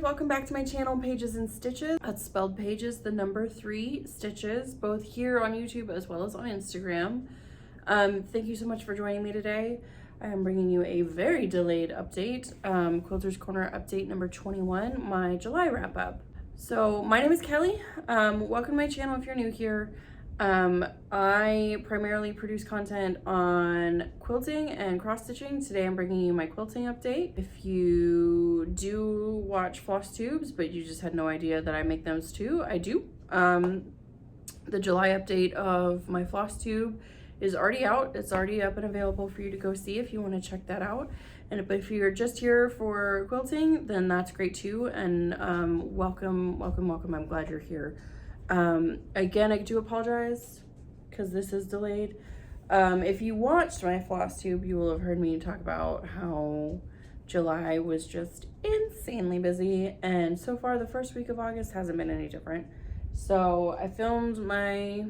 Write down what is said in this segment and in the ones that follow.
quilters, welcome back to my channel, Pages and Stitches. That's spelled pages, the number 3 stitches, both here on YouTube as well as on Instagram. Thank you so much for joining me today. I am bringing you a very delayed update, Quilters Corner update number 21, my July wrap up. So my name is Kelly. Welcome to my channel if you're new here. I primarily produce content on quilting and cross stitching. Today I'm bringing you my quilting update. If you do watch floss tubes, but you just had no idea that I make those too, I do. The July update of my floss tube is already out. It's already up and available for you to go see if you want to check that out. And if you're just here for quilting, then that's great too. And welcome, welcome, welcome. I'm glad you're here. Again, I do apologize because this is delayed. If you watched my floss tube, you will have heard me talk about how July was just insanely busy, and so far the first week of August hasn't been any different. So I filmed my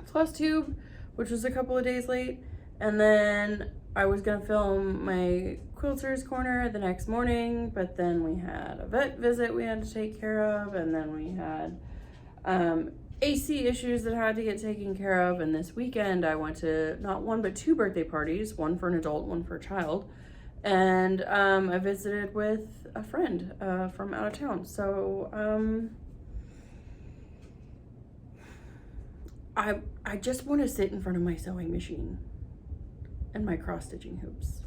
floss tube, which was a couple of days late, and then I was gonna film my quilters corner the next morning, but then we had a vet visit we had to take care of, and then we had AC issues that had to get taken care of. And this weekend I went to not one but 2 birthday parties, one for an adult, one for a child, and I visited with a friend from out of town. So I just want to sit in front of my sewing machine and my cross stitching hoops.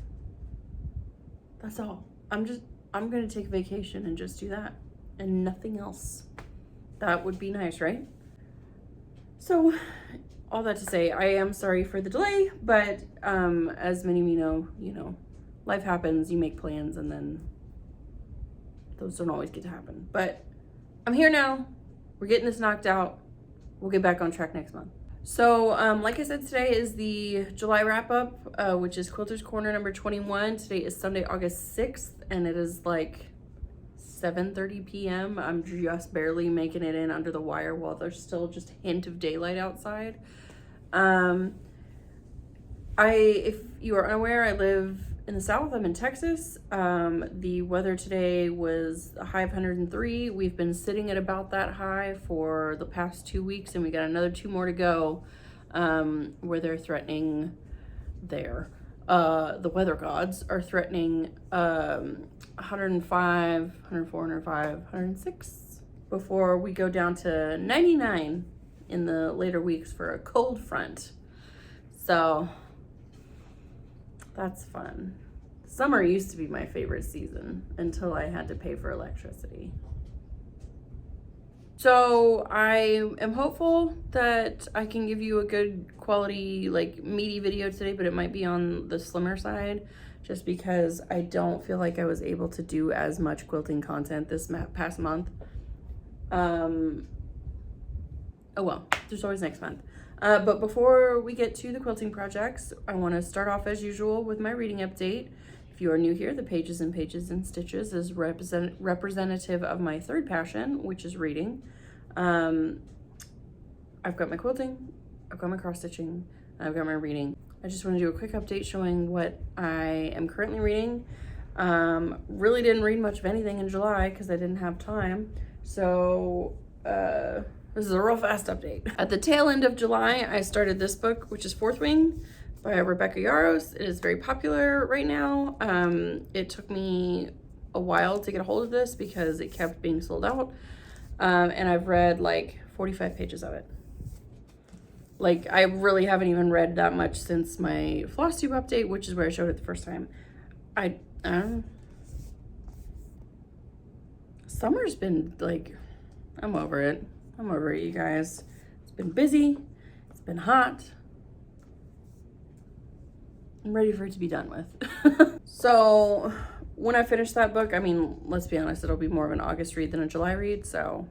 That's all. I'm gonna take a vacation and just do that and nothing else. That would be nice, right? So all that to say, I am sorry for the delay, but as many of you know, life happens, you make plans and then those don't always get to happen. But I'm here now. We're getting this knocked out. We'll get back on track next month. So like I said, today is the July wrap up, which is Quilters Corner number 21. Today is Sunday, August 6th, and it is like 7:30 p.m. I'm just barely making it in under the wire while there's still just a hint of daylight outside. If you are unaware, I live in the South. I'm in Texas. The weather today was a high of 103. We've been sitting at about that high for the past 2 weeks, and we got another 2 more to go, where they're threatening the weather gods are threatening 105, 104, 105, 106 before we go down to 99 in the later weeks for a cold front. So that's fun. Summer used to be my favorite season until I had to pay for electricity. So I am hopeful that I can give you a good quality, like meaty video today, but it might be on the slimmer side just because I don't feel like I was able to do as much quilting content this past month. Oh well, there's always next month. But before we get to the quilting projects, I want to start off as usual with my reading update. If you are new here, the Pages and Stitches is representative of my third passion, which is reading. I've got my quilting, I've got my cross stitching, and I've got my reading. I just want to do a quick update showing what I am currently reading. Really didn't read much of anything in July because I didn't have time. So this is a real fast update. At the tail end of July, I started this book, which is Fourth Wing by Rebecca Yarros. It is very popular right now. It took me a while to get a hold of this because it kept being sold out. And I've read like 45 pages of it. Like, I really haven't even read that much since my floss tube update, which is where I showed it the first time. Summer's been like, I'm over it. I'm over it, you guys. It's been busy. It's been hot. I'm ready for it to be done with. So when I finish that book, I mean, let's be honest, it'll be more of an August read than a July read, so.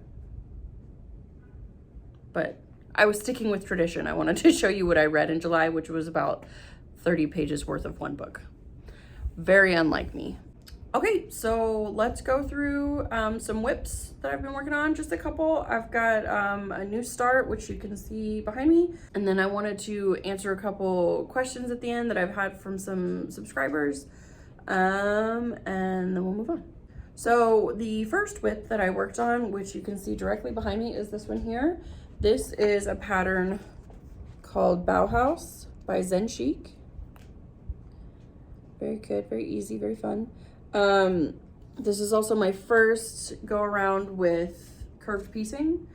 But I was sticking with tradition. I wanted to show you what I read in July, which was about 30 pages worth of one book. Very unlike me. Okay, so let's go through some whips that I've been working on, just a couple. I've got a new start, which you can see behind me. And then I wanted to answer a couple questions at the end that I've had from some subscribers. And then we'll move on. So the first width that I worked on, which you can see directly behind me, is this one here. This is a pattern called Bauhaus by Zen Chic. Very good, very easy, very fun. This is also my first go around with curved piecing.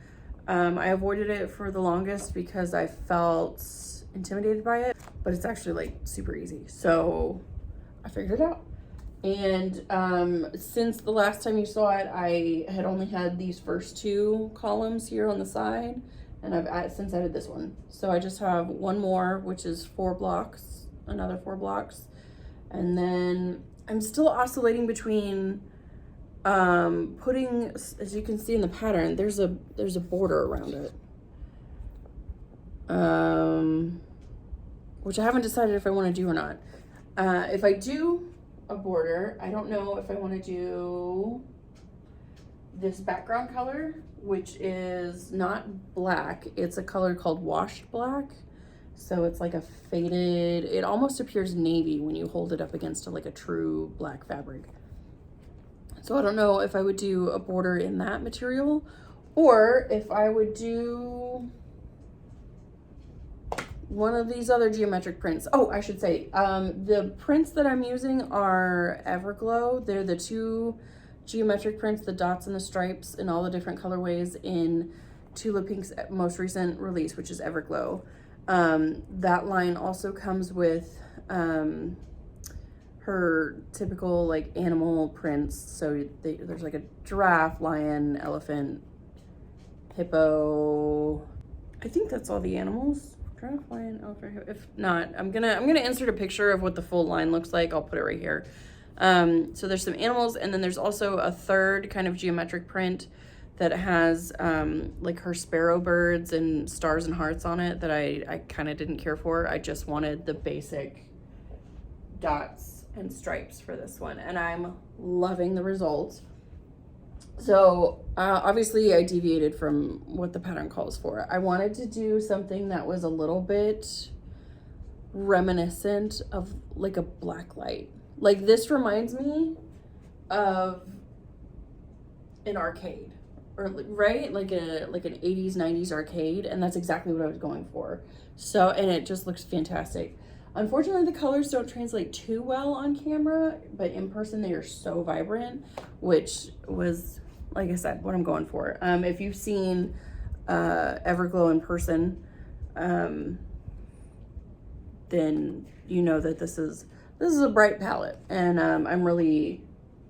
I avoided it for the longest because I felt intimidated by it, but it's actually like super easy. So I figured it out. And since the last time you saw it, I had only had these first two columns here on the side, and I've since added this one. So I just have one more, which is 4 blocks, another 4 blocks. And then I'm still oscillating between putting, as you can see in the pattern, there's a border around it. Which I haven't decided if I want to do or not. If I do a border, I don't know if I want to do this background color, which is not black. It's a color called washed black. So it's like a faded, it almost appears navy when you hold it up against like a true black fabric. So I don't know if I would do a border in that material, or if I would do one of these other geometric prints. Oh, I should say, the prints that I'm using are Everglow. They're the 2 geometric prints, the dots and the stripes in all the different colorways in Tula Pink's most recent release, which is Everglow. That line also comes with her typical like animal prints. So there's like a giraffe, lion, elephant, hippo. I think that's all the animals. Giraffe, lion, elephant. If not, I'm gonna insert a picture of what the full line looks like. I'll put it right here. So there's some animals, and then there's also a third kind of geometric print that has like her sparrow birds and stars and hearts on it that I kind of didn't care for. I just wanted the basic dots and stripes for this one, and I'm loving the results. So obviously I deviated from what the pattern calls for. I wanted to do something that was a little bit reminiscent of like a black light. Like this reminds me of an arcade, or right? Like an 80s, 90s arcade. And that's exactly what I was going for. So, and it just looks fantastic. Unfortunately, the colors don't translate too well on camera, but in person they are so vibrant, which was, like I said, what I'm going for. If you've seen Everglow in person, then you know that this is a bright palette, and I'm really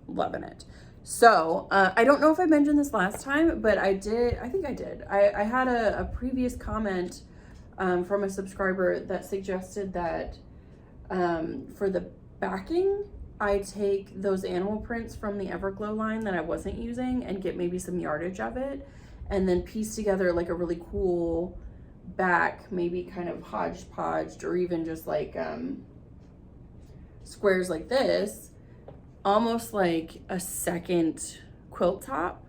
loving it. So I don't know if I mentioned this last time, but I think I did. I had a previous comment from a subscriber that suggested that for the backing, I take those animal prints from the Everglow line that I wasn't using and get maybe some yardage of it, and then piece together like a really cool back, maybe kind of hodgepodged, or even just like squares like this, almost like a second quilt top.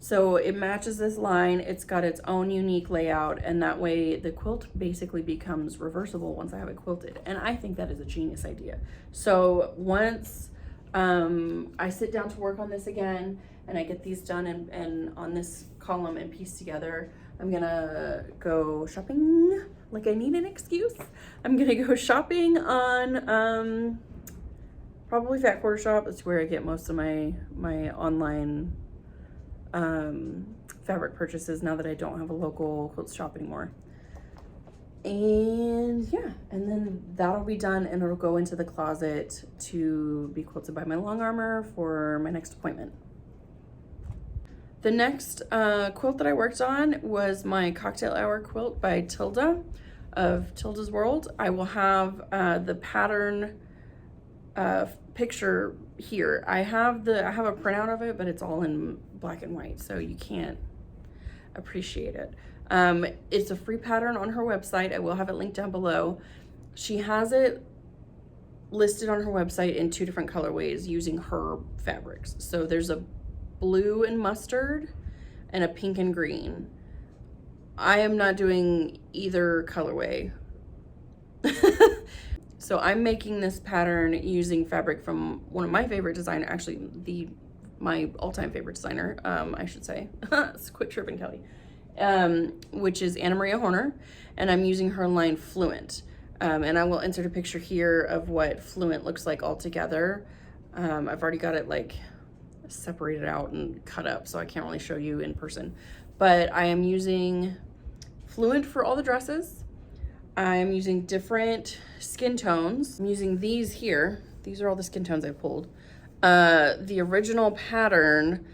So it matches this line, it's got its own unique layout, and that way the quilt basically becomes reversible once I have it quilted. And I think that is a genius idea. So once I sit down to work on this again and I get these done and on this column and piece together, I'm gonna go shopping like I need an excuse. I'm gonna go shopping on probably Fat Quarter Shop. That's where I get most of my online fabric purchases now that I don't have a local quilt shop anymore. And yeah, and then that'll be done, and it'll go into the closet to be quilted by my long armor for my next appointment. The next quilt that I worked on was my Cocktail Hour quilt by Tilda of Tilda's World. I will have the pattern picture here. I have a printout of it, but it's all in black and white, so you can't appreciate it. It's a free pattern on her website. I will have it linked down below. She has it listed on her website in 2 different colorways using her fabrics. So there's a blue and mustard and a pink and green. I am not doing either colorway. So I'm making this pattern using fabric from one of my favorite designers, actually the my all-time favorite designer, I should say. It's quick tripping Kelly. Which is Anna Maria Horner, and I'm using her line Fluent. And I will insert a picture here of what Fluent looks like all together. I've already got it like separated out and cut up, so I can't really show you in person. But I am using Fluent for all the dresses. I'm using different skin tones. I'm using these here. These are all the skin tones I pulled. The original pattern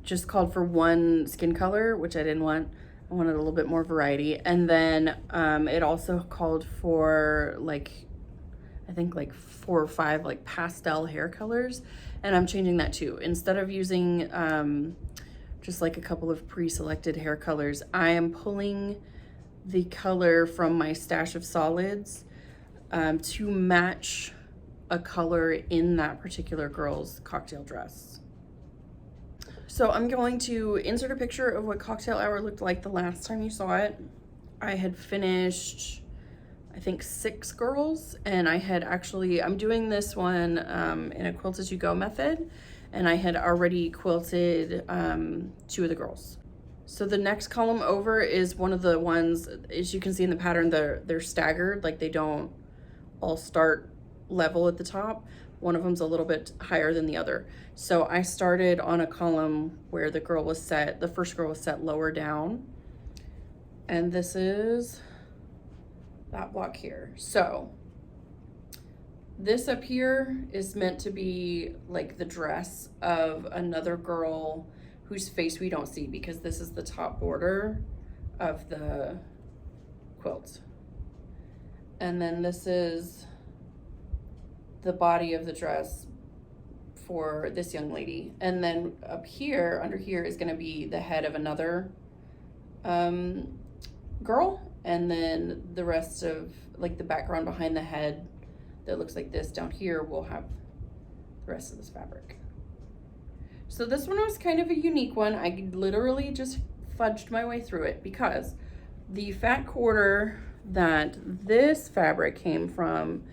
just called for one skin color, which I didn't want. I wanted a little bit more variety. And then it also called for like, I think like 4 or 5 like pastel hair colors. And I'm changing that too. Instead of using just like a couple of pre-selected hair colors, I am pulling the color from my stash of solids to match a color in that particular girl's cocktail dress. So I'm going to insert a picture of what cocktail hour looked like the last time you saw it. I had finished, I think 6 girls, and I had actually, I'm doing this one in a quilt as you go method, and I had already quilted 2 of the girls. So the next column over is one of the ones, as you can see in the pattern, they're staggered, like they don't all start level at the top. One of them's a little bit higher than the other. So I started on a column where the girl was set, the first girl was set lower down. And this is that block here. So this up here is meant to be like the dress of another girl whose face we don't see, because this is the top border of the quilt. And then this is the body of the dress for this young lady. And then up here, under here, is gonna be the head of another girl. And then the rest of like the background behind the head that looks like this down here will have the rest of this fabric. So this one was kind of a unique one. I literally just fudged my way through it because the fat quarter that this fabric came from,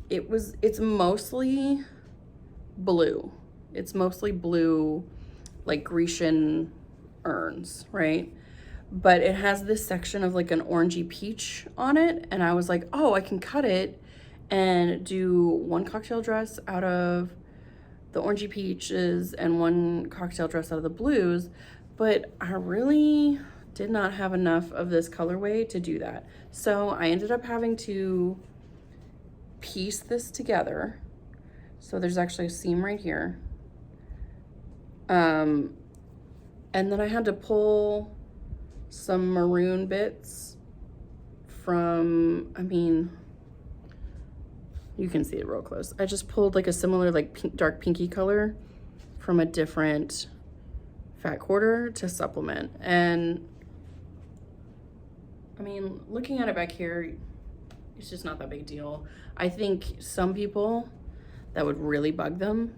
it's mostly blue. It's mostly blue, like Grecian urns, right? But it has this section of like an orangey peach on it. And I was like, oh, I can cut it and do one cocktail dress out of the orangey peaches and one cocktail dress out of the blues. But I really did not have enough of this colorway to do that. So I ended up having to piece this together. So there's actually a seam right here. And then I had to pull some maroon bits from, I mean, you can see it real close. I just pulled like a similar like pink, dark pinky color from a different fat quarter to supplement. And I mean, looking at it back here, it's just not that big a deal. I think some people, that would really bug them.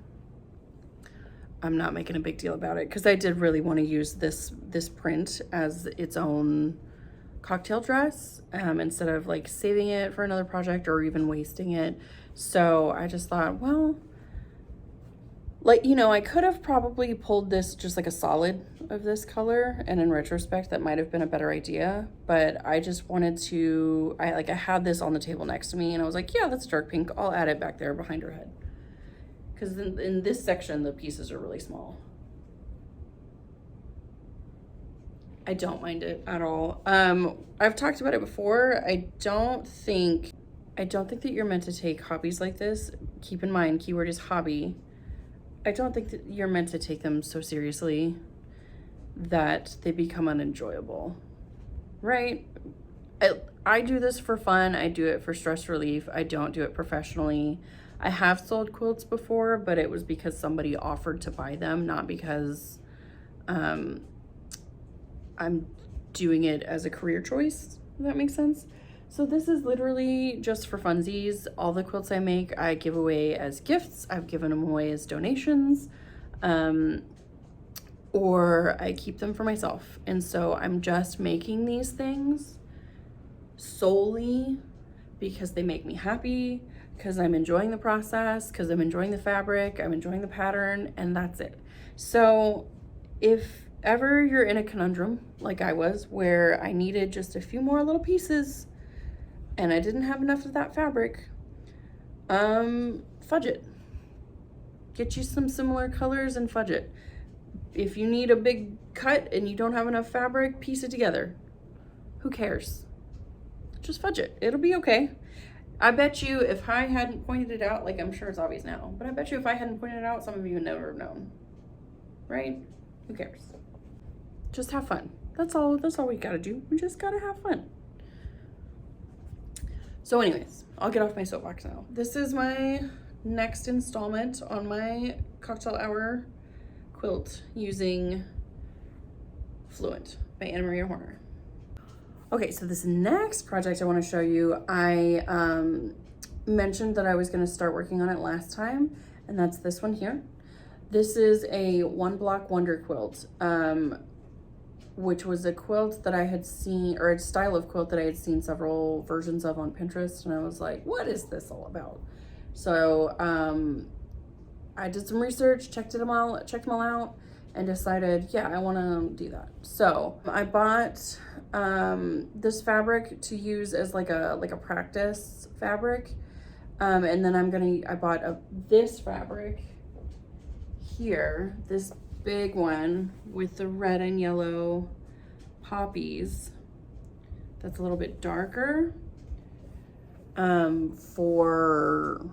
I'm not making a big deal about it because I did really want to use this print as its own cocktail dress instead of like saving it for another project or even wasting it. So I just thought, well, like, you know, I could have probably pulled this just like a solid of this color, and in retrospect that might have been a better idea, but I just wanted to, I had this on the table next to me and I was like, yeah, that's dark pink, I'll add it back there behind her head, because in this section the pieces are really small. I don't mind it at all. I've talked about it before. I don't think that you're meant to take hobbies like this. Keep in mind, keyword is hobby. I don't think that you're meant to take them so seriously that they become unenjoyable, right? I do this for fun. I do it for stress relief. I don't do it professionally. I have sold quilts before, but it was because somebody offered to buy them, not because I'm doing it as a career choice, if that makes sense. So this is literally just for funsies. All the quilts I make, I give away as gifts. I've given them away as donations, or I keep them for myself. And so I'm just making these things solely because they make me happy, because I'm enjoying the process, because I'm enjoying the fabric, I'm enjoying the pattern, and that's it. So if ever you're in a conundrum like I was, where I needed just a few more little pieces and I didn't have enough of that fabric, fudge it. Get you some similar colors and fudge it. If you need a big cut and you don't have enough fabric, piece it together. Who cares? Just fudge it. It'll be okay. I bet you if I hadn't pointed it out, like I'm sure it's obvious now, but I bet you if I hadn't pointed it out, some of you would never have known. Right? Who cares? Just have fun. That's all we gotta do. We just gotta have fun. So anyways, I'll get off my soapbox now. This is my next installment on my cocktail hour quilt using Fluent by Anna Maria Horner. Okay, so this next project I want to show you, I mentioned that I was going to start working on it last time, and that's this one here. This is a one block wonder quilt, which was a quilt that I had seen, or a style of quilt that I had seen several versions of on Pinterest, and I was like, what is this all about? So I did some research, checked them all out, and decided, yeah, I want to do that. So I bought this fabric to use as like a practice fabric, and then I bought this fabric here, this big one with the red and yellow poppies. That's a little bit darker, for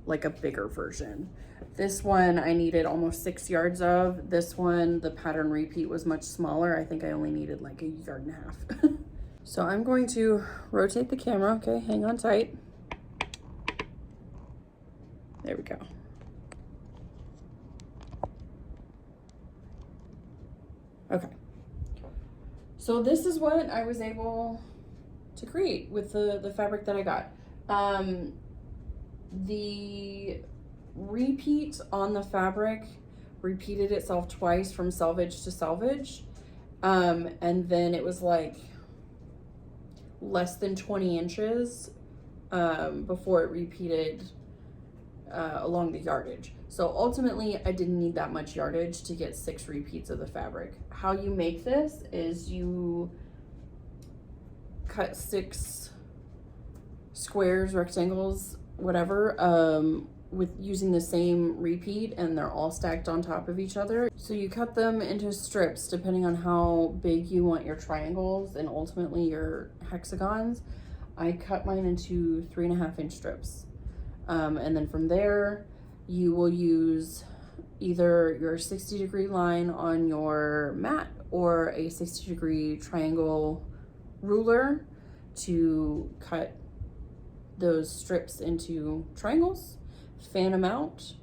like a bigger version. This one I needed almost 6 yards of. This one, the pattern repeat was much smaller. I think I only needed like 1.5 yards. So I'm going to rotate the camera. Okay, hang on tight. There we go. Okay. So this is what I was able to create with the fabric that I got. The repeat on the fabric repeated itself twice from selvage to selvage, and then it was like less than 20 inches before it repeated along the yardage. So ultimately I didn't need that much yardage to get 6 repeats of the fabric. How you make this is you cut 6 squares, rectangles, whatever, with using the same repeat, and they're all stacked on top of each other. So you cut them into strips depending on how big you want your triangles and ultimately your hexagons. I cut mine into 3.5-inch strips. And then from there, you will use either your 60-degree line on your mat or a 60-degree triangle ruler to cut those strips into triangles, fan them out,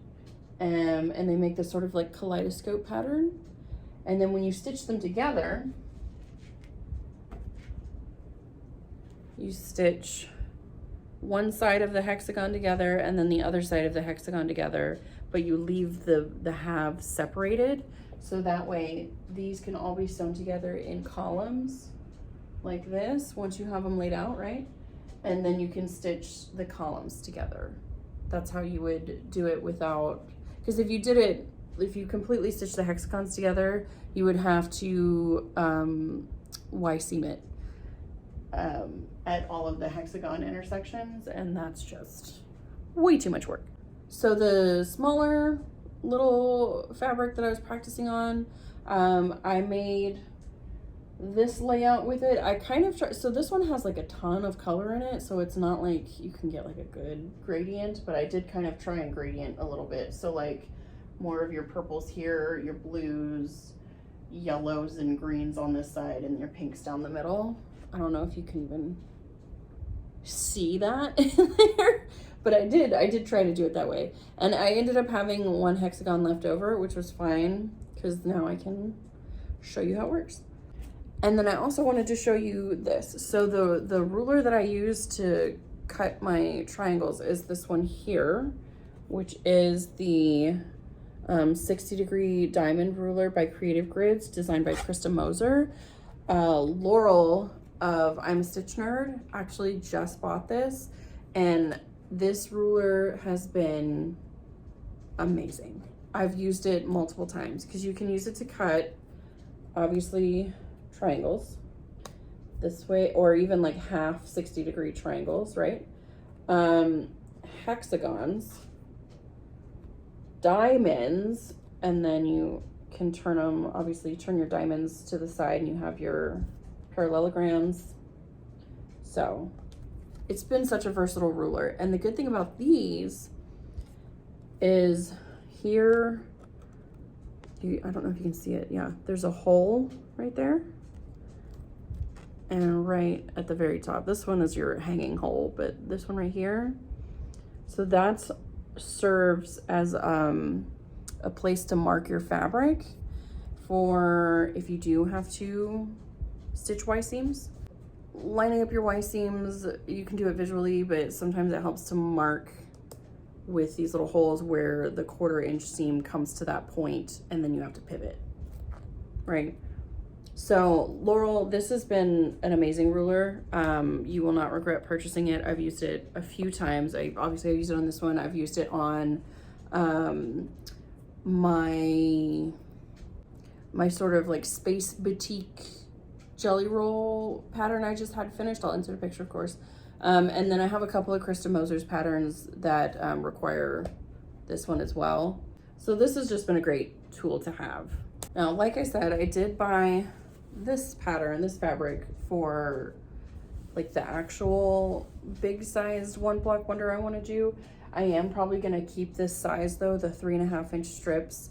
and they make this sort of like kaleidoscope pattern. And then when you stitch them together, you stitch one side of the hexagon together and then the other side of the hexagon together, but you leave the halves separated, so that way these can all be sewn together in columns like this once you have them laid out, right? And then you can stitch the columns together. That's how you would do it without, because if you completely stitch the hexagons together, you would have to Y-seam it at all of the hexagon intersections, and that's just way too much work. So the smaller little fabric that I was practicing on, I made this layout with it. I kind of so this one has like a ton of color in it, so it's not like you can get like a good gradient, but I did kind of try and gradient a little bit. So like more of your purples here, your blues, yellows and greens on this side, and your pinks down the middle. I don't know if you can even see that in there, but I did try to do it that way. And I ended up having 1 hexagon left over, which was fine because now I can show you how it works. And then I also wanted to show you this. So the ruler that I use to cut my triangles is this one here, which is the 60-degree diamond ruler by Creative Grids, designed by Krista Moser. Laurel of I'm a Stitch Nerd actually just bought this, and this ruler has been amazing. I've used it multiple times because you can use it to cut, obviously, triangles this way, or even like half 60-degree triangles, right? Hexagons, diamonds, and then you can turn them, obviously turn your diamonds to the side and you have your parallelograms. So it's been such a versatile ruler. And the good thing about these is here, I don't know if you can see it. Yeah, there's a hole right there. And right at the very top, this one is your hanging hole, but this one right here, so that serves as a place to mark your fabric for if you do have to stitch Y seams. Lining up your Y seams, you can do it visually, but sometimes it helps to mark with these little holes where the 1/4 inch seam comes to that point and then you have to pivot, right? So Laurel, this has been an amazing ruler. You will not regret purchasing it. I've used it a few times. Obviously I used it on this one. I've used it on my sort of like space boutique jelly roll pattern I just had finished. I'll insert a picture, of course. And then I have a couple of Krista Moser's patterns that require this one as well. So this has just been a great tool to have. Now, like I said, I did buy this pattern, this fabric, for like the actual big sized 1 block wonder I want to do. I am probably going to keep this size though, the 3.5 inch strips,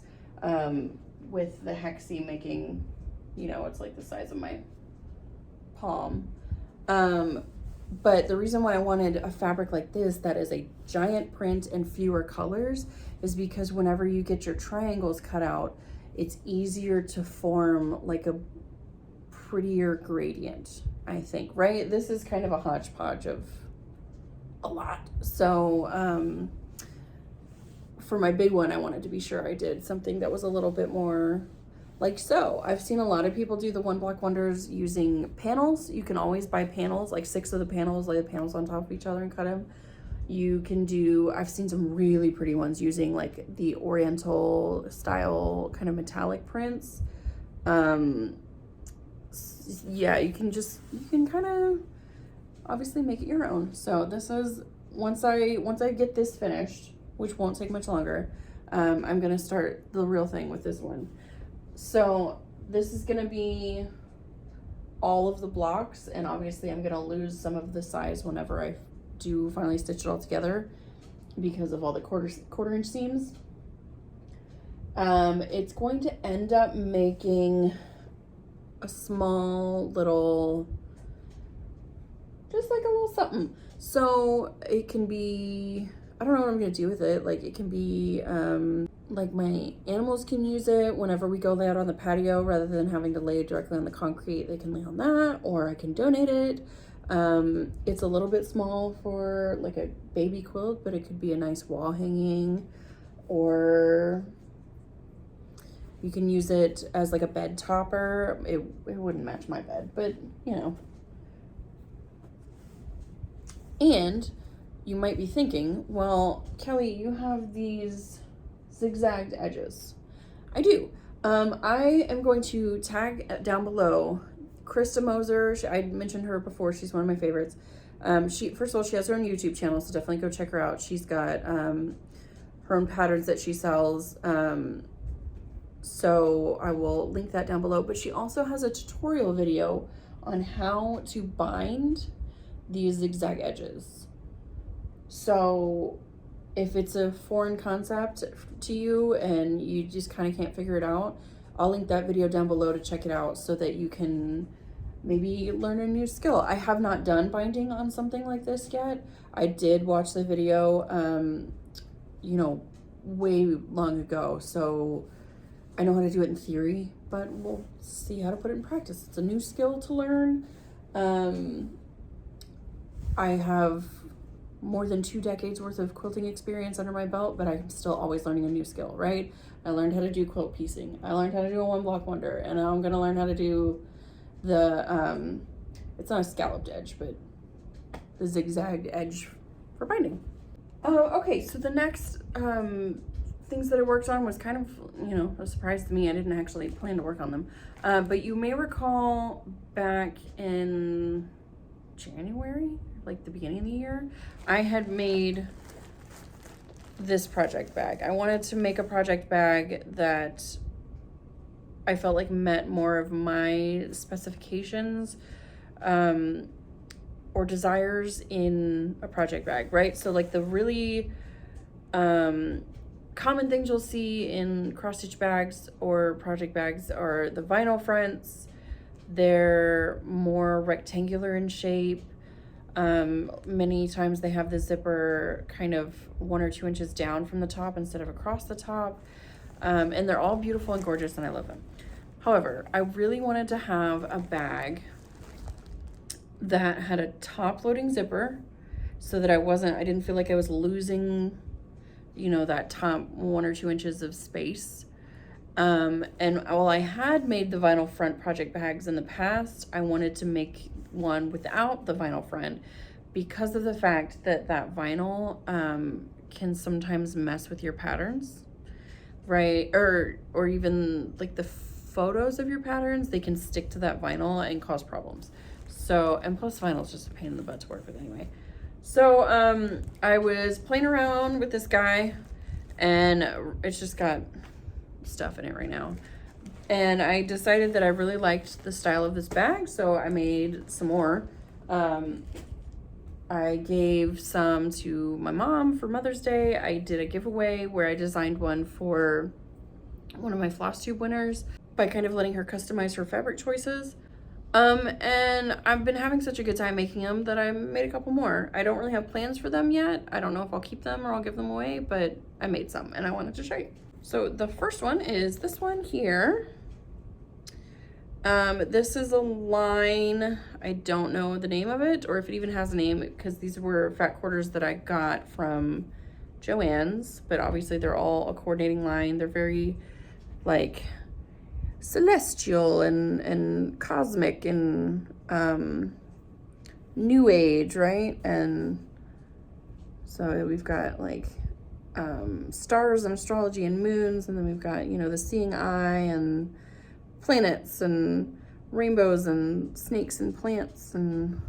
with the hexie making, you know, it's like the size of my palm. But the reason why I wanted a fabric like this that is a giant print and fewer colors is because whenever you get your triangles cut out, it's easier to form like a prettier gradient, I think, right? This is kind of a hodgepodge of a lot. So for my big one, I wanted to be sure I did something that was a little bit more like so. I've seen a lot of people do the 1 block wonders using panels. You can always buy panels, like 6 of the panels, lay the panels on top of each other and cut them. You can do, I've seen some really pretty ones using like the Oriental style kind of metallic prints. Yeah, you can kind of obviously make it your own. So this is, once I get this finished, which won't take much longer, I'm gonna start the real thing with this one. So this is gonna be all of the blocks, and obviously I'm gonna lose some of the size whenever I do finally stitch it all together because of all the quarter inch seams. It's going to end up making a small little, just like a little something. So it can be, I don't know what I'm gonna do with it. Like it can be, like my animals can use it whenever we go lay out on the patio, rather than having to lay it directly on the concrete, they can lay on that, or I can donate it. It's a little bit small for like a baby quilt, but it could be a nice wall hanging, or you can use it as like a bed topper. It wouldn't match my bed, but you know. And you might be thinking, well, Kelly, you have these zigzagged edges. I do. I am going to tag down below Krista Moser. I mentioned her before. She's one of my favorites. First of all, she has her own YouTube channel, so definitely go check her out. She's got her own patterns that she sells. So I will link that down below. But she also has a tutorial video on how to bind these zigzag edges. So if it's a foreign concept to you and you just kind of can't figure it out, I'll link that video down below to check it out so that you can maybe learn a new skill. I have not done binding on something like this yet. I did watch the video, you know, way long ago. So I know how to do it in theory, but we'll see how to put it in practice. It's a new skill to learn. I have more than 2 decades worth of quilting experience under my belt, but I'm still always learning a new skill, right? I learned how to do quilt piecing. I learned how to do a 1 block wonder, and now I'm gonna learn how to do the, it's not a scalloped edge, but the zigzagged edge for binding. Okay, so the next things that I worked on was kind of, you know, a surprise to me. I didn't actually plan to work on them. But you may recall back in January, like the beginning of the year, I had made this project bag. I wanted to make a project bag that I felt like met more of my specifications or desires in a project bag, right? So like the really common things you'll see in cross-stitch bags or project bags are the vinyl fronts. They're more rectangular in shape. Many times they have the zipper kind of 1 or 2 inches down from the top instead of across the top. And they're all beautiful and gorgeous and I love them. However, I really wanted to have a bag that had a top loading zipper so that I didn't feel like I was losing, you know, that top 1 or 2 inches of space. And while I had made the vinyl front project bags in the past, I wanted to make one without the vinyl front because of the fact that that vinyl can sometimes mess with your patterns, right? Or even like the photos of your patterns, they can stick to that vinyl and cause problems. So, and plus vinyl is just a pain in the butt to work with anyway. So I was playing around with this guy and it's just got stuff in it right now. And I decided that I really liked the style of this bag, so I made some more. I gave some to my mom for Mother's Day. I did a giveaway where I designed one for one of my floss tube winners by kind of letting her customize her fabric choices. And I've been having such a good time making them that I made a couple more. I don't really have plans for them yet. I don't know if I'll keep them or I'll give them away, but I made some and I wanted to show you. So the first one is this one here. This is a line, I don't know the name of it or if it even has a name because these were fat quarters that I got from Joann's, but obviously they're all a coordinating line. They're very like celestial and cosmic and new age, right? And so we've got like stars and astrology and moons, and then we've got, you know, the seeing eye and planets and rainbows and snakes and plants and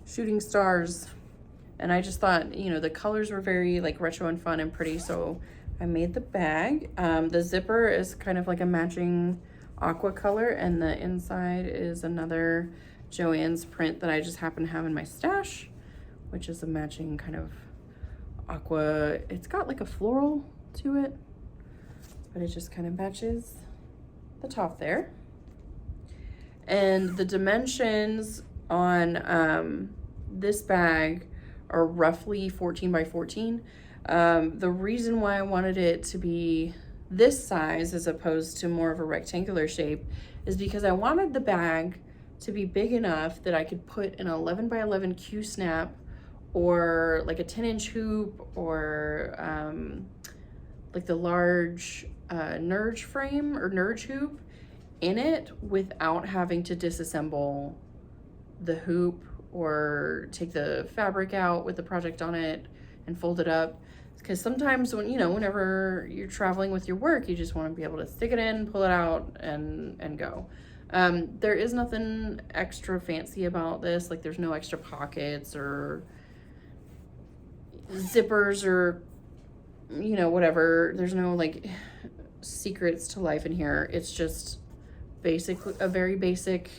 shooting stars. And I just thought, you know, the colors were very like retro and fun and pretty, so I made the bag. The zipper is kind of like a matching aqua color, and the inside is another Joann's print that I just happen to have in my stash, which is a matching kind of aqua. It's got like a floral to it, but it just kind of matches the top there. And the dimensions on this bag are roughly 14 by 14. The reason why I wanted it to be this size as opposed to more of a rectangular shape is because I wanted the bag to be big enough that I could put an 11 by 11 Q-snap or like a 10-inch hoop or like the large Nerge frame or Nerge hoop in it without having to disassemble the hoop or take the fabric out with the project on it and fold it up. Because sometimes when, you know, whenever you're traveling with your work, you just want to be able to stick it in, pull it out, and go. There is nothing extra fancy about this. Like there's no extra pockets or zippers or, you know, whatever. There's no like secrets to life in here. It's just basically a very basic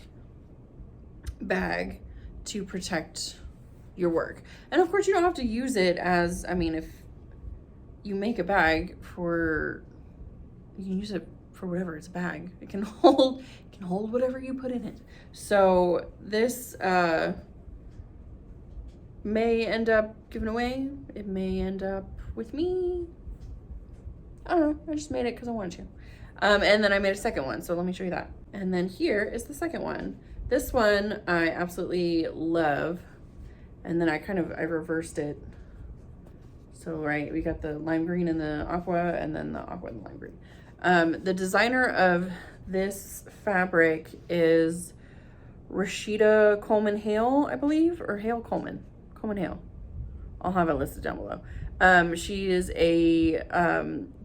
bag to protect your work. And of course you don't have to use it as, I mean, if you make a bag for, you can use it for whatever. It's a bag. It can hold whatever you put in it. So this may end up given away. It may end up with me. I don't know. I just made it because I wanted to. And then I made a second one. So let me show you that. And then here is the second one. This one I absolutely love. And then I reversed it. So, right, we got the lime green and the aqua, and then the aqua and the lime green. The designer of this fabric is Rashida Coleman Hale, I believe, or Hale Coleman. Coleman Hale. I'll have it listed down below. She is a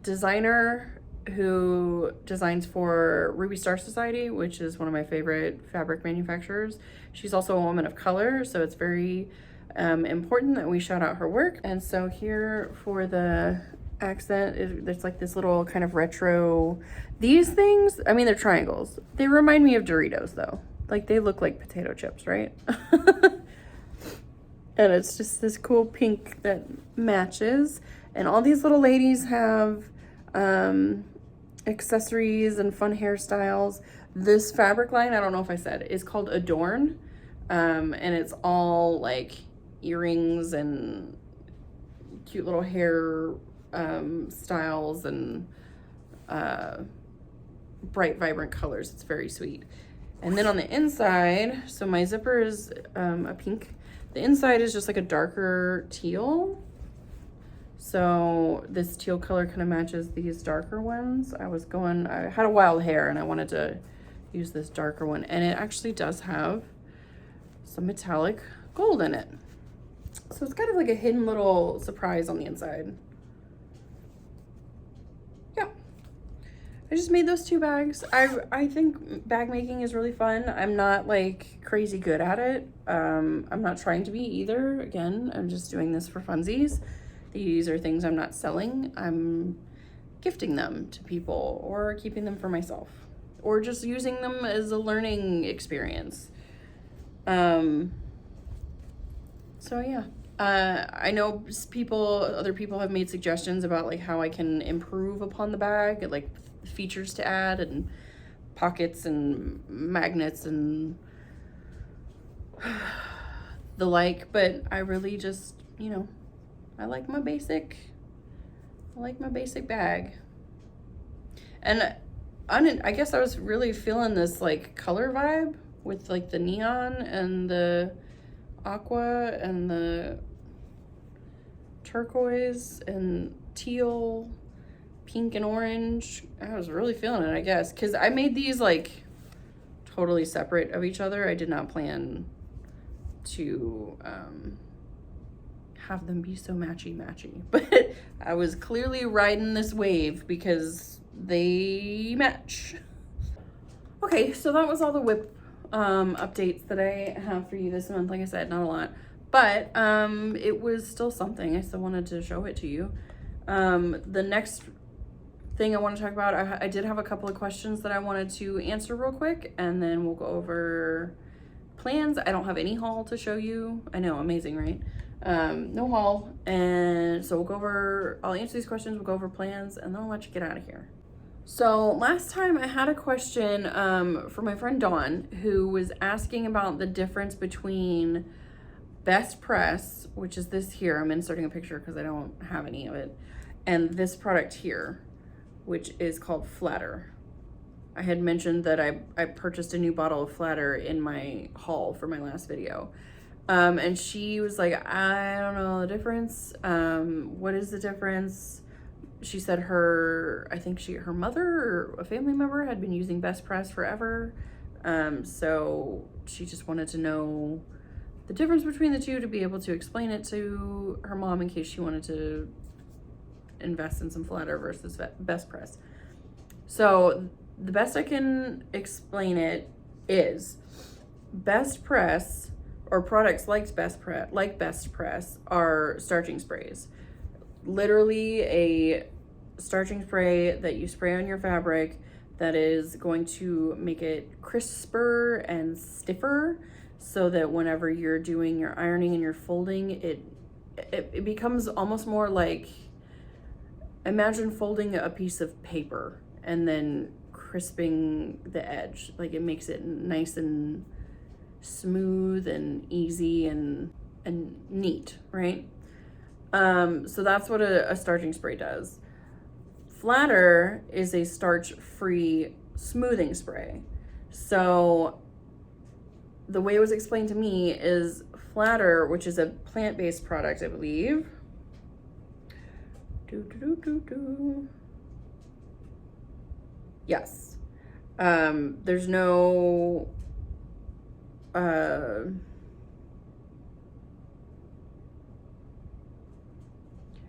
designer who designs for Ruby Star Society, which is one of my favorite fabric manufacturers. She's also a woman of color, so it's very important that we shout out her work. And so here for the accent, there's like this little kind of retro, these things, I mean, they're triangles. They remind me of Doritos though. Like they look like potato chips, right? And it's just this cool pink that matches. And all these little ladies have accessories and fun hairstyles. This fabric line, I don't know if I said, is called Adorn. And it's all like earrings and cute little hair styles and bright, vibrant colors. It's very sweet. And then on the inside, so my zipper is a pink. The inside is just like a darker teal. So this teal color kind of matches these darker ones. I had a wild hair and I wanted to use this darker one. And it actually does have some metallic gold in it. So it's kind of like a hidden little surprise on the inside. Yeah. I just made those 2 bags. I think bag making is really fun. I'm not like crazy good at it. I'm not trying to be either. Again, I'm just doing this for funsies. These are things I'm not selling. I'm gifting them to people or keeping them for myself or just using them as a learning experience. So yeah, I know other people have made suggestions about like how I can improve upon the bag, like features to add and pockets and magnets and the like, but I really just, you know, I like my basic bag. And I guess I was really feeling this like color vibe with like the neon and the aqua and the turquoise and teal, pink and orange. I was really feeling it, I guess, because I made these like totally separate of each other. I did not plan to have them be so matchy, but I was clearly riding this wave because they match. Okay, so that was all the whip updates that I have for you this month. Like I said, not a lot, but it was still something. I still wanted to show it to you. The next thing I want to talk about, I did have a couple of questions that I wanted to answer real quick, and then we'll go over plans. I don't have any haul to show you. I know, amazing, right? No haul, and so I'll answer these questions, we'll go over plans, and then I'll let you get out of here. So last time I had a question from my friend Dawn, who was asking about the difference between Best Press, which is this here, I'm inserting a picture because I don't have any of it, and this product here, which is called Flatter. I had mentioned that I purchased a new bottle of Flatter in my haul for my last video. And she was like, I don't know the difference. What is the difference? She said her mother or a family member had been using Best Press forever. So she just wanted to know the difference between the two to be able to explain it to her mom in case she wanted to invest in some Flatter versus Best Press. So the best I can explain it is Best Press, or products like Best Press are starching sprays. Literally a starching spray that you spray on your fabric that is going to make it crisper and stiffer so that whenever you're doing your ironing and your folding, it becomes almost more like, imagine folding a piece of paper and then crisping the edge. Like it makes it nice and smooth and easy and neat, right? So that's what a starching spray does. Flatter is a starch-free smoothing spray. So the way it was explained to me is Flatter, which is a plant-based product, I believe. Yes. There's no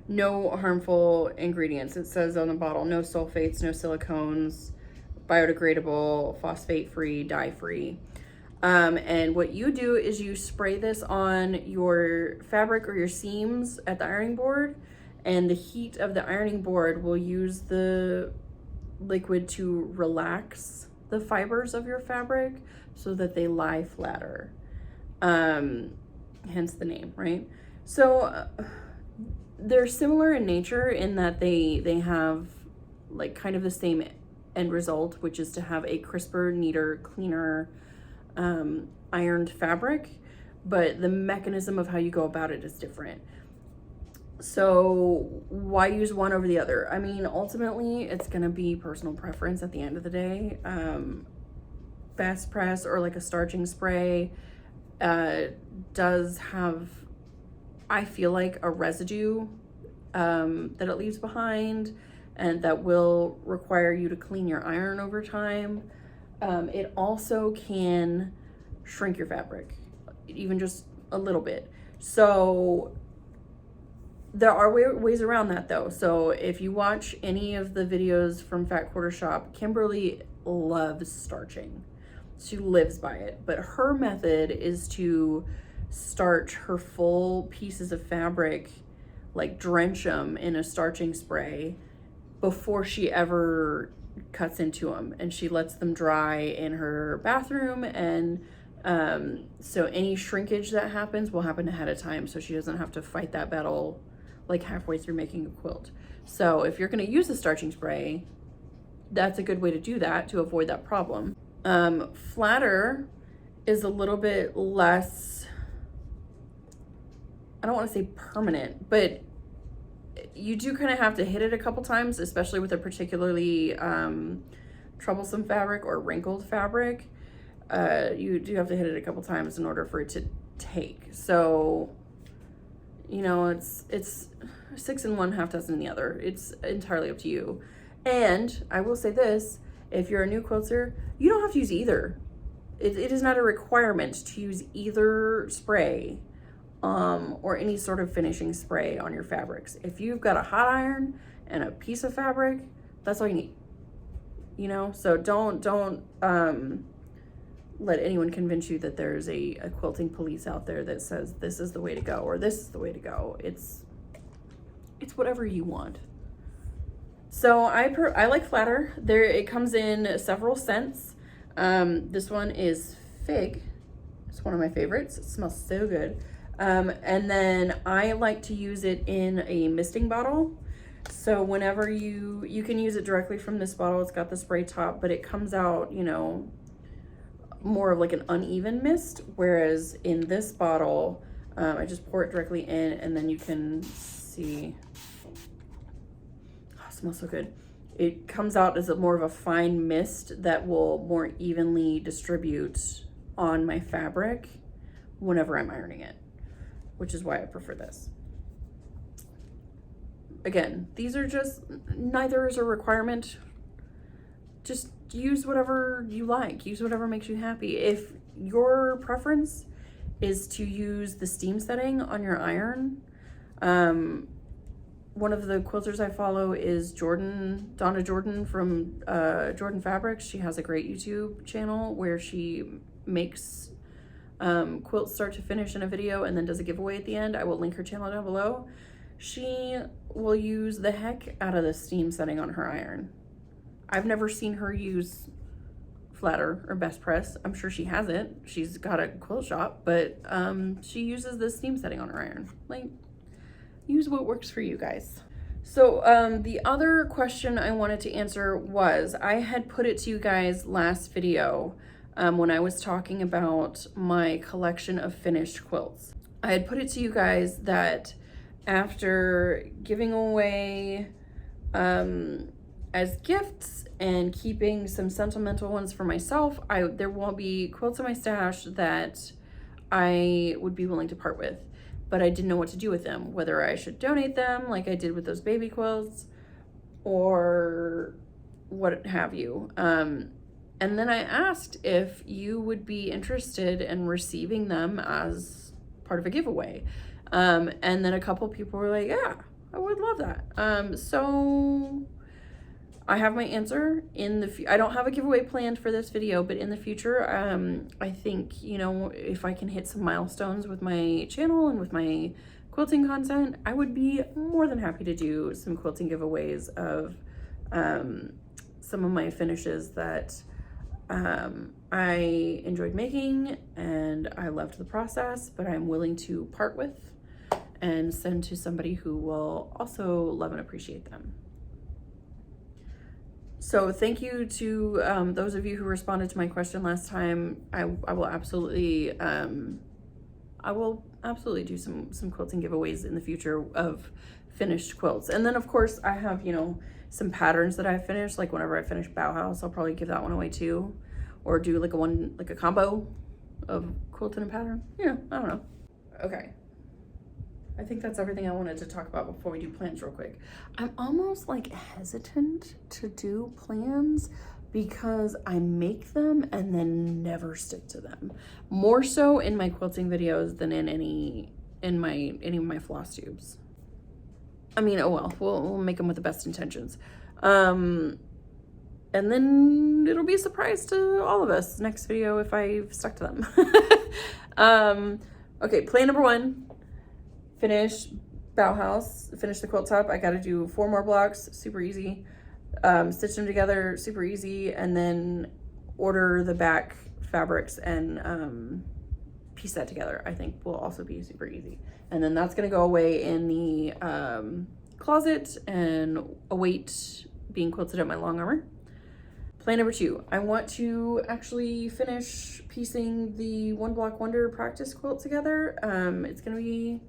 no harmful ingredients. It says on the bottle, no sulfates, no silicones, biodegradable, phosphate-free, dye-free. And what you do is you spray this on your fabric or your seams at the ironing board, and the heat of the ironing board will use the liquid to relax the fibers of your fabric so that they lie flatter. Hence the name, right? So they're similar in nature in that they have like kind of the same end result, which is to have a crisper, neater, cleaner ironed fabric, but the mechanism of how you go about it is different. So why use one over the other? I mean, ultimately it's going to be personal preference at the end of the day. Fast press or like a starching spray does have, I feel like, a residue that it leaves behind, and that will require you to clean your iron over time. It also can shrink your fabric, even just a little bit. So there are ways around that though. So if you watch any of the videos from Fat Quarter Shop, Kimberly loves starching. She lives by it. But her method is to starch her full pieces of fabric, like drench them in a starching spray before she ever cuts into them, and she lets them dry in her bathroom. And so any shrinkage that happens will happen ahead of time, so she doesn't have to fight that battle like halfway through making a quilt. So if you're going to use a starching spray, that's a good way to do that, to avoid that problem. Flatter is a little bit less, I don't want to say permanent, but you do kind of have to hit it a couple times, especially with a particularly troublesome fabric or wrinkled fabric. You do have to hit it a couple times in order for it to take. So, you know, it's 6 in one, half dozen in the other. It's entirely up to you. And I will say this, if you're a new quilter, you don't have to use either. It is not a requirement to use either spray or any sort of finishing spray on your fabrics. If you've got a hot iron and a piece of fabric, that's all you need. You know, so don't let anyone convince you that there's a quilting police out there that says this is the way to go or this is the way to go. It's whatever you want. So I like flatter. It comes in several scents. This one is fig. It's one of my favorites. It smells so good. And then I like to use it in a misting bottle. So whenever you can use it directly from this bottle. It's got the spray top, but it comes out, you know, more of like an uneven mist. Whereas in this bottle, I just pour it directly in, and then you can see, oh, it smells so good. It comes out as more of a fine mist that will more evenly distribute on my fabric whenever I'm ironing it, which is why I prefer this. Again, these are just, neither is a requirement. Just use whatever you like. Use whatever makes you happy. If your preference is to use the steam setting on your iron, one of the quilters I follow is Donna Jordan from Jordan Fabrics. She has a great YouTube channel where she makes quilts start to finish in a video and then does a giveaway at the end. I will link her channel down below. She will use the heck out of the steam setting on her iron. I've never seen her use flatter or best press. I'm sure she has it. She's got a quilt shop, but she uses the steam setting on her iron. Like, use what works for you guys. So the other question I wanted to answer was, I had put it to you guys last video when I was talking about my collection of finished quilts. I had put it to you guys that after giving away as gifts and keeping some sentimental ones for myself, there will be quilts in my stash that I would be willing to part with, but I didn't know what to do with them, whether I should donate them like I did with those baby quilts or what have you. And then I asked if you would be interested in receiving them as part of a giveaway. And then a couple people were like, yeah, I would love that. So I have my answer in the I don't have a giveaway planned for this video, but in the future, I think, you know, if I can hit some milestones with my channel and with my quilting content, I would be more than happy to do some quilting giveaways of some of my finishes that I enjoyed making and I loved the process, but I'm willing to part with and send to somebody who will also love and appreciate them. So thank you to those of you who responded to my question last time. I will absolutely do some quilting giveaways in the future of finished quilts. And then of course I have, you know, some patterns that I've finished. Like whenever I finish Bauhaus, I'll probably give that one away too, or do like a combo of quilt and a pattern. Yeah, I don't know. Okay. I think that's everything I wanted to talk about before we do plans real quick. I'm almost like hesitant to do plans because I make them and then never stick to them. More so in my quilting videos than in any of my floss tubes. I mean, oh well, we'll make them with the best intentions. And then it'll be a surprise to all of us next video if I've stuck to them. Okay, plan number 1. Finish Bauhaus, finish the quilt top. I got to do 4 more blocks, super easy. Stitch them together, super easy, and then order the back fabrics and piece that together. I think will also be super easy. And then that's gonna go away in the closet and await being quilted at my long armor. Plan number 2, I want to actually finish piecing the One Block Wonder practice quilt together. It's gonna be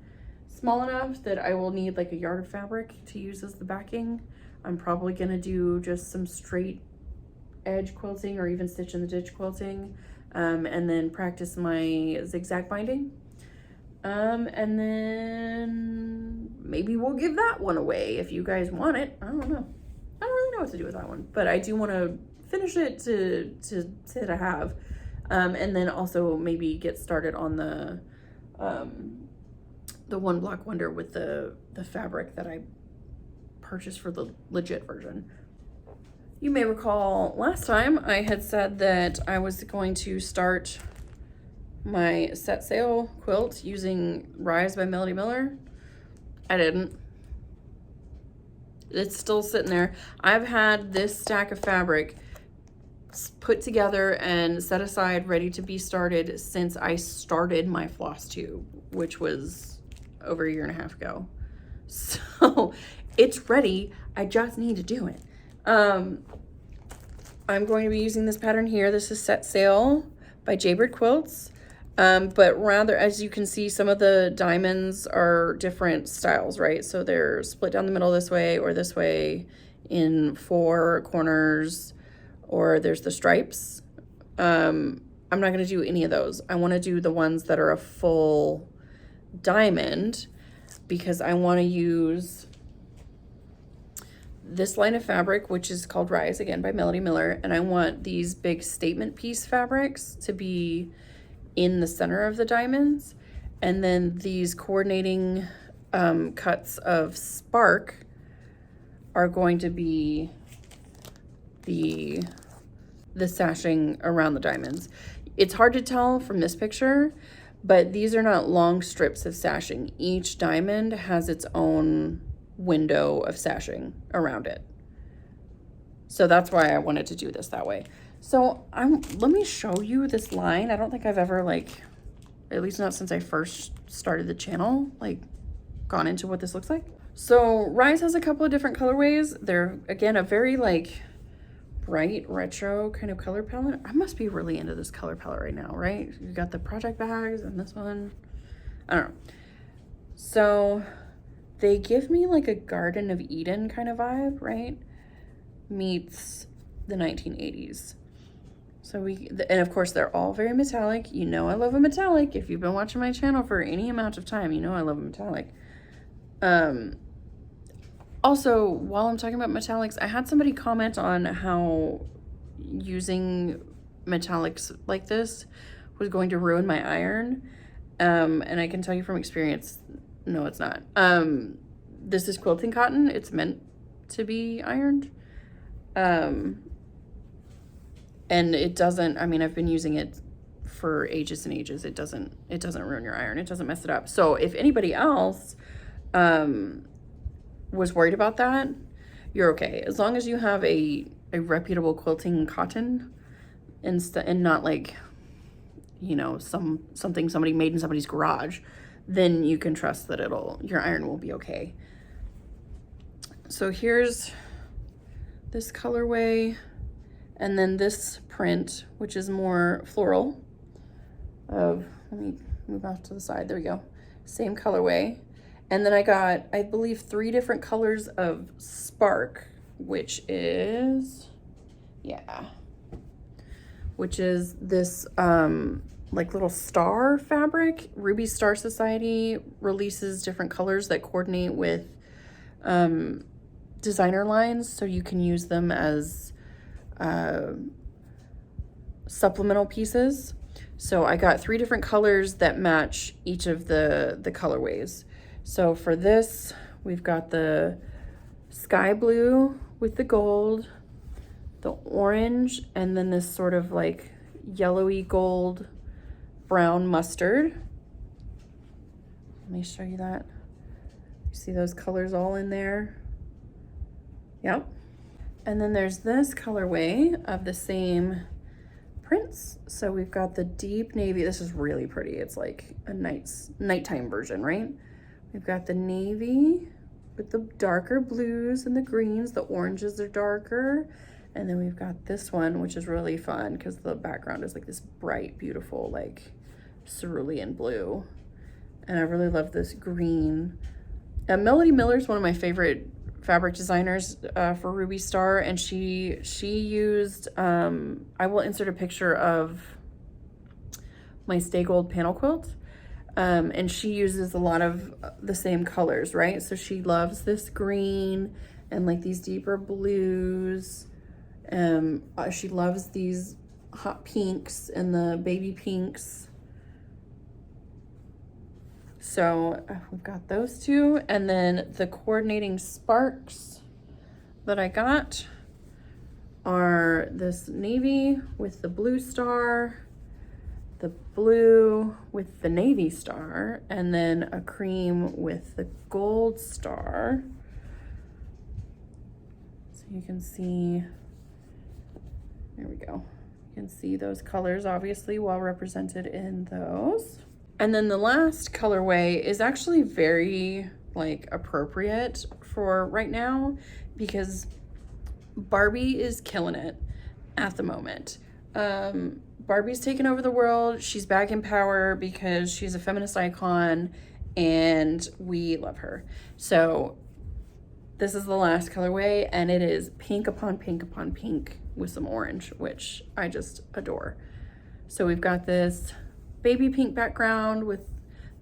small enough that I will need like a yard of fabric to use as the backing. I'm probably gonna do just some straight edge quilting or even stitch in the ditch quilting, and then practice my zigzag binding. And then maybe we'll give that one away if you guys want it. I don't know. I don't really know what to do with that one, but I do want to finish it to say that I have. And then also maybe get started on the One Block Wonder with the fabric that I purchased for the legit version. You may recall last time I had said that I was going to start my set sail quilt using Rise by Melody Miller. I didn't. It's still sitting there. I've had this stack of fabric put together and set aside ready to be started since I started my floss tube, which was over a year and a half ago. So it's ready. I just need to do it. I'm going to be using this pattern here. This is Set Sail by Jaybird Quilts. But rather, as you can see, some of the diamonds are different styles, right? So they're split down the middle this way or this way in 4 corners, or there's the stripes. I'm not going to do any of those. I want to do the ones that are a full diamond because I want to use this line of fabric, which is called Rise, again, by Melody Miller, and I want these big statement piece fabrics to be in the center of the diamonds, and then these coordinating cuts of Spark are going to be the sashing around the diamonds. It's hard to tell from this picture, but these are not long strips of sashing. Each diamond has its own window of sashing around it. So that's why I wanted to do this that way. So let me show you this line. I don't think I've ever, like, at least not since I first started the channel, like, gone into what this looks like. So Rise has a couple of different colorways. They're, again, a very, like, bright retro kind of color palette. I must be really into this color palette right now, right? You got the project bags and this one. I don't know. So they give me like a Garden of Eden kind of vibe, right? Meets the 1980s. So and of course they're all very metallic. You know I love a metallic. If you've been watching my channel for any amount of time, you know I love a metallic. Also, while I'm talking about metallics, I had somebody comment on how using metallics like this was going to ruin my iron. And I can tell you from experience, no, it's not. this is quilting cotton. It's meant to be ironed. And it doesn't, I mean, I've been using it for ages and ages. It doesn't ruin your iron. It doesn't mess it up. So if anybody else was worried about that, you're okay. As long as you have a reputable quilting cotton and not like, you know, something somebody made in somebody's garage, then you can trust that your iron will be okay. So here's this colorway, and then this print, which is more floral. Let me move off to the side. There we go. Same colorway. And then I got, I believe, 3 different colors of Spark, which is, which is this like little star fabric. Ruby Star Society releases different colors that coordinate with designer lines, so you can use them as supplemental pieces. So I got 3 different colors that match each of the colorways. So for this, we've got the sky blue with the gold, the orange, and then this sort of like yellowy gold brown mustard. Let me show you that. You see those colors all in there? Yep. And then there's this colorway of the same prints. So we've got the deep navy. This is really pretty. It's like a nighttime version, right? We've got the navy with the darker blues and the greens. The oranges are darker. And then we've got this one, which is really fun because the background is like this bright, beautiful, like cerulean blue. And I really love this green. Melody Miller is one of my favorite fabric designers for Ruby Star, and she used, I will insert a picture of my Stay Gold panel quilt, and she uses a lot of the same colors, right? So she loves this green and like these deeper blues. She loves these hot pinks and the baby pinks. So we've got those 2, and then the coordinating sparks that I got are this navy with the blue star, the blue with the navy star, and then a cream with the gold star. So you can see, there we go. You can see those colors obviously well represented in those. And then the last colorway is actually very like appropriate for right now because Barbie is killing it at the moment. Barbie's taken over the world. She's back in power because she's a feminist icon and we love her. So this is the last colorway, and it is pink upon pink upon pink with some orange, which I just adore. So we've got this baby pink background with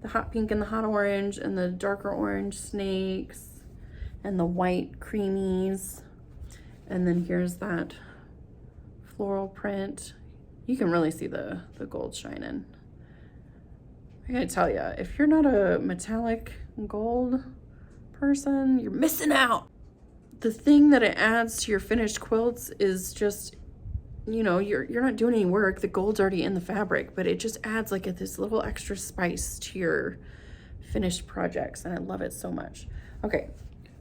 the hot pink and the hot orange and the darker orange snakes and the white creamies. And then here's that floral print. You can really see the gold shining. I gotta tell you, if you're not a metallic gold person, you're missing out. The thing that it adds to your finished quilts is just, you know, you're not doing any work. The gold's already in the fabric, but it just adds like this little extra spice to your finished projects, and I love it so much. Okay,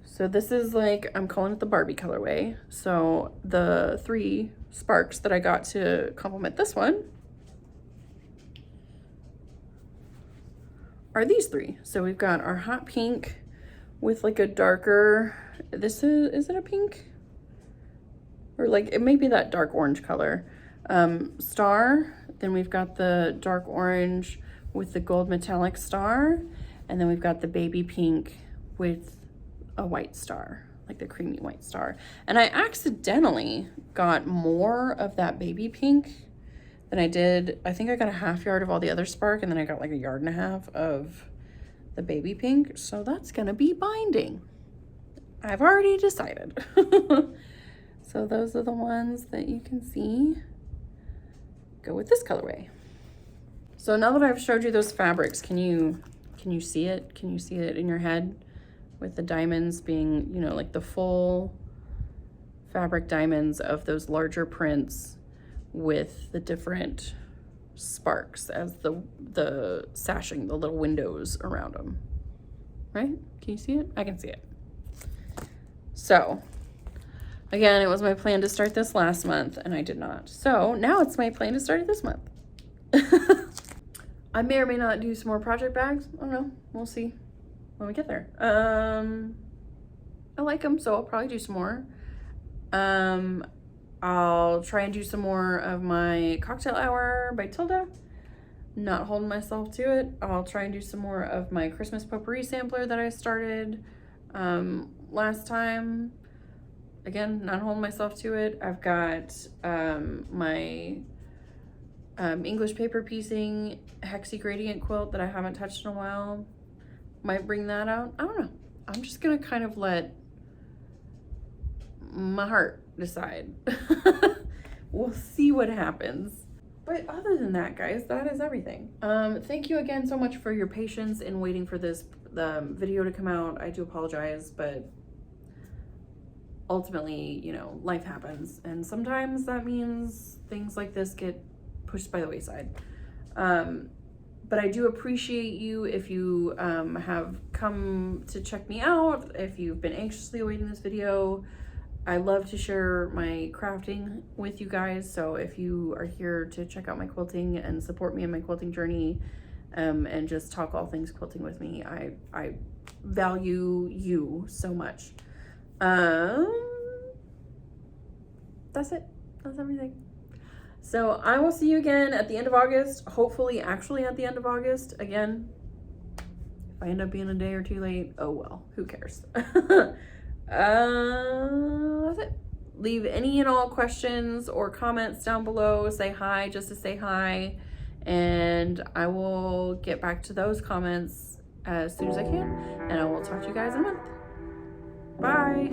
so this is like, I'm calling it the Barbie colorway. So the 3 sparks that I got to complement this one are these 3. So we've got our hot pink with like a darker, is it a pink? Or like, it may be that dark orange color. Star, then we've got the dark orange with the gold metallic star, and then we've got the baby pink with a white star, like the creamy white star. And I accidentally got more of that baby pink than I did. I think I got a half yard of all the other spark, and then I got like a yard and a half of the baby pink. So that's gonna be binding. I've already decided. So those are the ones that you can see go with this colorway. So now that I've showed you those fabrics, can you see it? Can you see it in your head? with the diamonds being, you know, like the full fabric diamonds of those larger prints with the different sparks as the sashing, the little windows around them. Right? Can you see it? I can see it. So again, it was my plan to start this last month and I did not. So now it's my plan to start it this month. I may or may not do some more project bags. I don't know. We'll see when we get there. I like them, so I'll probably do some more. I'll try and do some more of my cocktail hour by Tilda. Not holding myself to it. I'll try and do some more of my Christmas potpourri sampler that I started last time. Again, not holding myself to it. I've got my English paper piecing hexy gradient quilt that I haven't touched in a while. Might bring that out. I don't know. I'm just gonna kind of let my heart decide. We'll see what happens. But other than that, guys, that is everything. Thank you again so much for your patience in waiting for the video to come out. I do apologize, but ultimately, you know, life happens. And sometimes that means things like this get pushed by the wayside. But I do appreciate you if you have come to check me out, if you've been anxiously awaiting this video. I love to share my crafting with you guys, so if you are here to check out my quilting and support me in my quilting journey, and just talk all things quilting with me, I value you so much. That's it. That's everything. So I will see you again at the end of August, hopefully actually at the end of August. Again, if I end up being a day or two late, oh well, who cares? That's it. Leave any and all questions or comments down below. Say hi just to say hi, and I will get back to those comments as soon as I can, and I will talk to you guys in a month. Bye.